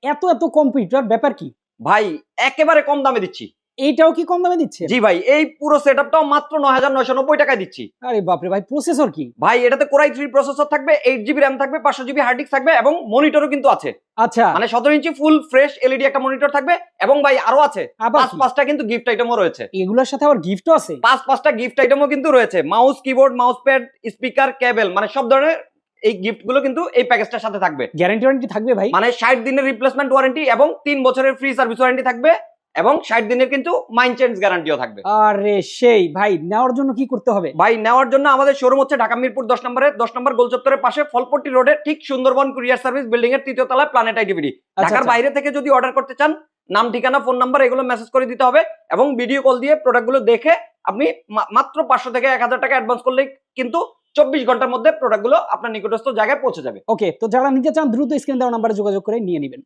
এত এত কম্পিউটার ব্যাপার কি? ভাই একেবারে কম দামে দিচ্ছি। এইটাও কি কম দামে দিচ্ছে? জি ভাই, এই পুরো সেটআপটাও মাত্র ৯৯৯০ টাকায় দিচ্ছি। আরে বাপরে ভাই, প্রসেসর কি? ভাই এটাতে Core i3 প্রসেসর থাকবে, 8GB RAM থাকবে, 500GB হার্ড ডিস্ক থাকবে এবং মনিটরও কিন্তু আছে। আচ্ছা, মানে 17 ইঞ্চি ফুল ফ্রেশ এলইডি একটা মনিটর থাকবে এবং ভাই আরো আছে আবার কি? ৫টা কিন্তু গিফট আইটেমও রয়েছে। এগুলোর সাথে আবার গিফটও আছে? ৫টা গিফট আইটেমও কিন্তু রয়েছে। Mouse, keyboard, mouse pad, speaker, cable মানে সব ধরনের এই গিফট গুলো কিন্তু এই প্যাকেজটার সাথে থাকবে। গ্যারান্টি ওয়ারেন্টি থাকবে ভাই? মানে 60 দিনের রিপ্লেসমেন্ট ওয়ারেন্টি এবং 3 বছরের ফ্রি সার্ভিস ওয়ারেন্টি থাকবে এবং 60 দিনের কিন্তু মাইন্ড চেঞ্জ গ্যারান্টিও থাকবে। আরে সেই ভাই, নেওয়ার জন্য কি করতে হবে? ভাই নেওয়ার জন্য আমাদের শোরুম হচ্ছে ঢাকা মিরপুর 10 নম্বর গোল চত্বরের পাশে ফলপট্টি রোডে ঠিক সুন্দরবন কুরিয়ার সার্ভিস বিল্ডিং এর 3য় তলায় প্ল্যানেট আইটিভিডি। ঢাকার বাইরে থেকে যদি অর্ডার করতে চান, নাম, ঠিকানা, ফোন নাম্বার এগুলো মেসেজ করে দিতে হবে এবং ভিডিও কল দিয়ে প্রোডাক্টগুলো দেখে আপনি মাত্র 500 থেকে 1000 টাকা অ্যাডভান্স করলেই কিন্তু 24 ঘন্টার মধ্যে প্রোডাক্টগুলো আপনার নিকটস্থ জায়গায় পৌঁছে যাবে। ওকে, তো যারা নিতে চান দ্রুত স্ক্রিন দেওয়া নাম্বারে যোগাযোগ করে নিয়ে নেবেন।